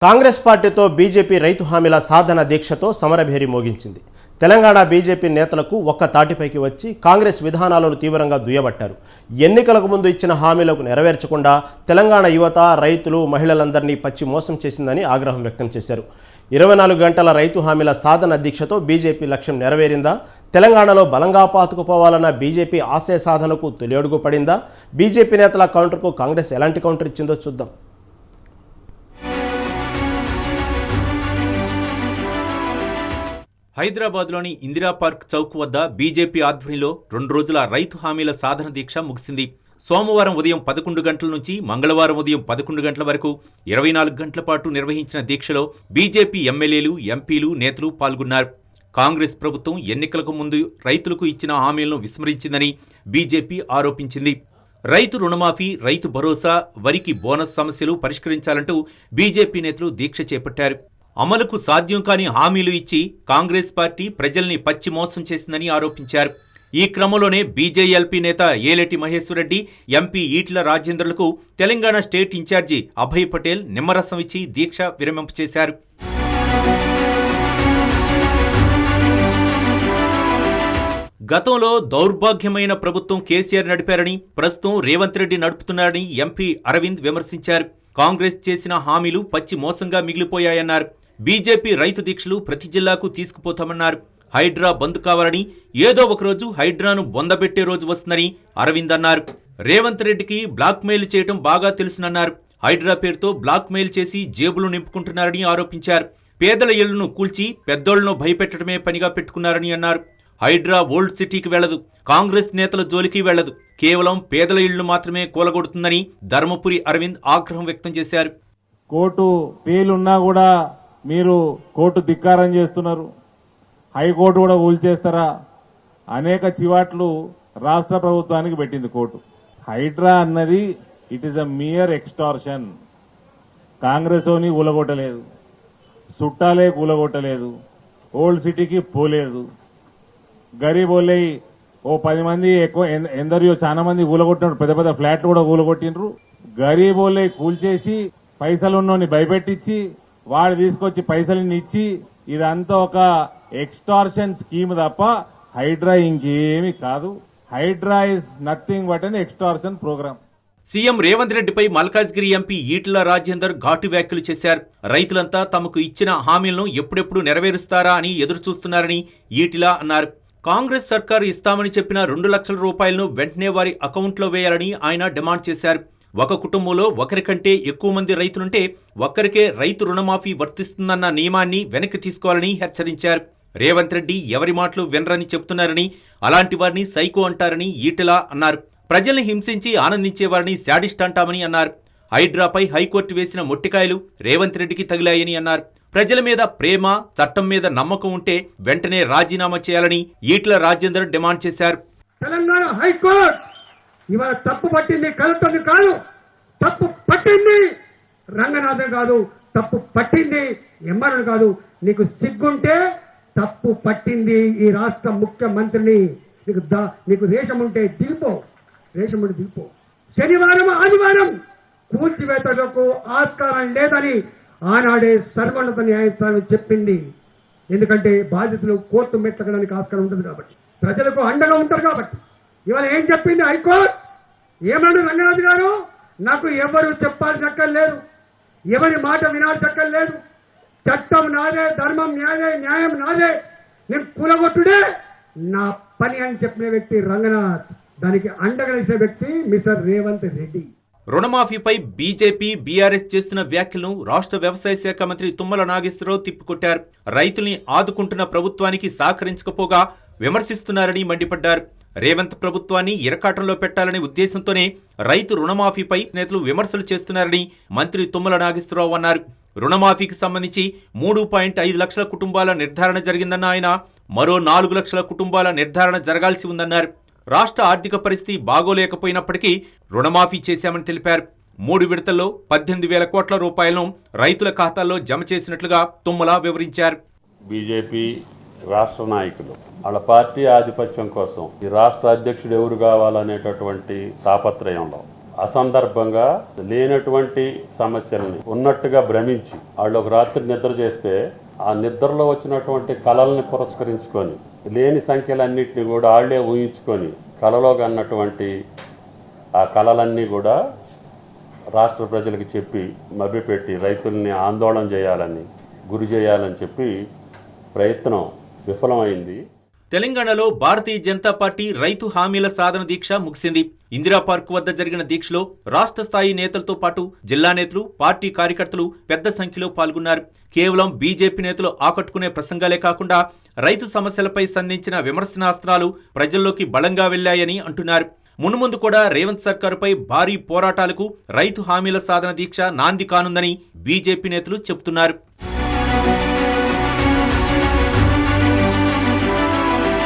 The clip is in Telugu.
కాంగ్రెస్ పార్టీతో బీజేపీ రైతు హామీల సాధన దీక్షతో సమరభేరి మోగించింది. తెలంగాణ బీజేపీ నేతలకు ఒక్క తాటిపైకి వచ్చి కాంగ్రెస్ విధానాలను తీవ్రంగా దుయ్యబట్టారు. ఎన్నికలకు ముందు ఇచ్చిన హామీలకు నెరవేర్చకుండా తెలంగాణ యువత, రైతులు, మహిళలందరినీ పచ్చి మోసం చేసిందని ఆగ్రహం వ్యక్తం చేశారు. 24 గంటల రైతు హామీల సాధన దీక్షతో బీజేపీ లక్ష్యం నెరవేరిందా? తెలంగాణలో బలంగా పాతుకుపోవాలన్న బీజేపీ ఆశయ సాధనకు తొలి అడుగు పడిందా? బీజేపీ నేతల కౌంటర్కు కాంగ్రెస్ ఎలాంటి కౌంటర్ ఇచ్చిందో చూద్దాం. హైదరాబాద్లోని ఇందిరా పార్క్ చౌక్ వద్ద బీజేపీ ఆధ్వర్యంలో 2 రోజుల రైతు హామీల సాధన దీక్ష ముగిసింది. సోమవారం ఉదయం 11 గంటల నుంచి మంగళవారం ఉదయం 11 గంటల వరకు 24 గంటల పాటు నిర్వహించిన దీక్షలో బీజేపీ ఎమ్మెల్యేలు, ఎంపీలు, నేతలు పాల్గొన్నారు. కాంగ్రెస్ ప్రభుత్వం ఎన్నికలకు ముందు రైతులకు ఇచ్చిన హామీలను విస్మరించిందని బీజేపీ ఆరోపించింది. రైతు రుణమాఫీ, రైతు భరోసా, వరికి బోనస్ సమస్యలు పరిష్కరించాలంటూ బీజేపీ నేతలు దీక్ష చేపట్టారు. అమలుకు సాధ్యం కాని హామీలు ఇచ్చి కాంగ్రెస్ పార్టీ ప్రజల్ని పచ్చి మోసం చేసిందని ఆరోపించారు. ఈ క్రమంలోనే బీజేఎల్పీ నేత ఏలేటి మహేశ్వర్ రెడ్డి, ఎంపీ ఈటెల రాజేందర్లకు తెలంగాణ స్టేట్ ఇన్ఛార్జి అభయ్ పటేల్ నిమ్మరసం ఇచ్చి దీక్ష విరమింపచేశారు. గతంలో దౌర్భాగ్యమైన ప్రభుత్వం కేసీఆర్ నడిపారని, ప్రస్తుతం రేవంత్ రెడ్డి నడుపుతున్నారని ఎంపీ అరవింద్ విమర్శించారు. కాంగ్రెస్ చేసిన హామీలు పచ్చి మోసంగా మిగిలిపోయాయన్నారు. బీజేపీ రైతు దీక్షలు ప్రతి జిల్లాకు తీసుకుపోతామన్నారు. హైడ్రా బంద్ కావాలని, ఏదో ఒకరోజు హైడ్రాను బొందబెట్టే రోజు వస్తుందని అరవింద్ అన్నారు. రేవంత్ రెడ్డికి బ్లాక్ మెయిల్ చేయడం బాగా తెలుసునన్నారు. హైడ్రా పేరుతో బ్లాక్ మెయిల్ చేసి జేబులు నింపుకుంటున్నారని ఆరోపించారు. పేదల ఇళ్లను కూల్చి పెద్దోళ్లను భయపెట్టడమే పనిగా పెట్టుకున్నారని అన్నారు. హైడ్రా ఓల్డ్ సిటీకి వెళ్లదు, కాంగ్రెస్ నేతల జోలికి వెళ్లదు, కేవలం పేదల ఇళ్లు మాత్రమే కూలగొడుతుందని ధర్మపురి అరవింద్ ఆగ్రహం వ్యక్తం చేశారు. కోర్టు పేలున్నా కూడా మీరు కోర్టు ధిక్కారం చేస్తున్నారు, హైకోర్టు కూడా కూల్చేస్తారా? అనేక చివాట్లు రాష్ట్ర ప్రభుత్వానికి పెట్టింది కోర్టు. హైడ్రా అన్నది it is a mere extortion. Congress ఓని కూలగొట్టలేదు, చుట్టాలే కూలగొట్టలేదు, ఓల్డ్ సిటీకి పోలేదు. గరీబ్ ఓలై ఓ 10 మంది ఎక్కువ ఎందరియో చాలా మంది కూలగొట్టినారు, పెద్ద పెద్ద ఫ్లాట్లు కూడా కూలగొట్టినరు. గరీబ్ ఓలై కూల్చేసి పైసలున్నోని భయపెట్టించి వాడు తీసుకొచ్చి పైసలని ఇచ్చి ఇదంతా ఒక ఎక్స్టార్షన్ స్కీమ్ తప్ప హైడ్రా ఇంకేమీ కాదు. Hydraa is nothing but an extortion program. CM Revanth రెడ్డిపై మల్కాజ్గిరి ఎంపీ ఈటెల రాజేందర్ ఘాటు వ్యాఖ్యలు చేశారు. రైతులంతా తమకు ఇచ్చిన హామీలను ఎప్పుడెప్పుడు నెరవేరుస్తారా అని ఎదురుచూస్తున్నారని ఈటెల అన్నారు. కాంగ్రెస్ సర్కారు ఇస్తామని చెప్పిన 2 లక్షల రూపాయలను వెంటనే వారి అకౌంట్లో వేయాలని ఆయన డిమాండ్ చేశారు. ఒక కుటుంబంలో ఒకరికంటే ఎక్కువ మంది రైతులుంటే ఒక్కరికే రైతు రుణమాఫీ వర్తిస్తుందన్న నియమాన్ని వెనక్కి తీసుకోవాలని హెచ్చరించారు. రేవంత్ రెడ్డి ఎవరి మాటలు వినరని చెబుతున్నారని, అలాంటి వారిని సైకో అంటారని ఈటెల అన్నారు. ప్రజల్ని హింసించి ఆనందించేవారిని శాడిస్ట్ అంటామని అన్నారు. హైడ్రాపై హైకోర్టు వేసిన మొట్టికాయలు రేవంత్ రెడ్డికి తగిలాయని అన్నారు. ప్రజల మీద ప్రేమ, చట్టం మీద నమ్మకం ఉంటే వెంటనే రాజీనామా చేయాలని ఈటెల రాజేందర్ డిమాండ్ చేశారు. తెలంగాణ హైకోర్టు ఇవాళ తప్పు పట్టింది కలెక్టర్ని కాదు, తప్పు పట్టింది రంగనాథన్ కాదు, తప్పు పట్టింది ఎంఆర్ఎన్ కాదు. నీకు సిగ్గుంటే తప్పు పట్టింది ఈ రాష్ట్ర ముఖ్యమంత్రిని. నీకు రేషం ఉంటే దిగిపో, రేషం ఉంటే దిగిపో. శనివారం, ఆదివారం కూల్చివేతలకు ఆస్కారం లేదని ఆనాడే సర్వోన్నత న్యాయస్థానం చెప్పింది. ఎందుకంటే బాధితులు కోర్టు మెట్టకడానికి ఆస్కారం ఉంటుంది కాబట్టి, ప్రజలకు అండగా ఉంటారు కాబట్టి. ఇవాళ ఏం చెప్పింది హైకోర్టు? ఏమన్నాడు రంగనాథ్ గారు? నాకు ఎవరు చెప్పాల్సక్కర్లేదు, ఎవరి మాట వినాల్సక్కర్లేదు, చట్టం నాదే, ధర్మం నాదే, న్యాయం నాదే, నేను కూలగొట్టుడే నా పని అని చెప్పిన వ్యక్తి రంగనాథ్. దానికి అండగా నిలిచే వ్యక్తి మిస్టర్ రేవంత్ రెడ్డి. రుణమాఫీపై బీజేపీ, బీఆర్ఎస్ చేస్తున్న వ్యాఖ్యలను రాష్ట్ర వ్యవసాయ శాఖ మంత్రి తుమ్మల నాగేశ్వరరావు తిప్పికొట్టారు. రైతుల్ని ఆదుకుంటున్న ప్రభుత్వానికి సహకరించకపోగా విమర్శిస్తున్నారని మండిపడ్డారు. రేవంత్ ప్రభుత్వాన్ని ఇరకాటంలో పెట్టాలనే ఉద్దేశంతోనే రైతు రుణమాఫీపై నేతలు విమర్శలు చేస్తున్నారని మంత్రి తుమ్మల నాగేశ్వరరావు అన్నారు. రుణమాఫీకి సంబంధించి 3.5 లక్షల కుటుంబాల నిర్ధారణ జరిగిందన్న ఆయన, మరో 4 లక్షల కుటుంబాల నిర్ధారణ జరగాల్సి ఉందన్నారు. రాష్ట్ర ఆర్థిక పరిస్థితి బాగోలేకపోయినప్పటికీ రుణమాఫీ చేశామని తెలిపారు. 3 విడతల్లో 18,000 కోట్ల రూపాయలను రైతుల ఖాతాల్లో జమ చేసినట్లుగా తుమ్మల వివరించారు. బీజేపీ రాష్ట్ర నాయకులు వాళ్ళ పార్టీ ఆధిపత్యం కోసం ఈ రాష్ట్ర అధ్యక్షుడు ఎవరు కావాలనేటటువంటి తాపత్రయంలో అసందర్భంగా లేనటువంటి సమస్యలని ఉన్నట్టుగా భ్రమించి వాళ్ళు ఒక రాత్రి నిద్ర చేస్తే ఆ నిద్రలో వచ్చినటువంటి కళల్ని పురస్కరించుకొని లేని సంఖ్యలన్నింటినీ కూడా వాళ్ళే ఊహించుకొని కళలో కన్నటువంటి ఆ కళలన్నీ కూడా రాష్ట్ర ప్రజలకు చెప్పి మభ్యపెట్టి రైతుల్ని ఆందోళన చేయాలని గురి చేయాలని చెప్పి ప్రయత్నం విఫలమైంది. తెలంగాణలో భారతీయ జనతా పార్టీ రైతు హామీల సాధన దీక్ష ముగిసింది. ఇందిరా పార్క్ వద్ద జరిగిన దీక్షలో రాష్ట్ర స్థాయి నేతలతో పాటు జిల్లా నేతలు, పార్టీ కార్యకర్తలు పెద్ద సంఖ్యలో పాల్గొన్నారు. కేవలం బీజేపీ నేతలు ఆకట్టుకునే ప్రసంగాలే కాకుండా రైతు సమస్యలపై సంధించిన విమర్శనాస్త్రాలు ప్రజల్లోకి బలంగా వెళ్లాయని అంటున్నారు. మున్ముందు కూడా రేవంత్ సర్కారుపై భారీ పోరాటాలకు రైతు హామీల సాధన దీక్ష నాంది కానుందని బీజేపీ నేతలు చెబుతున్నారు.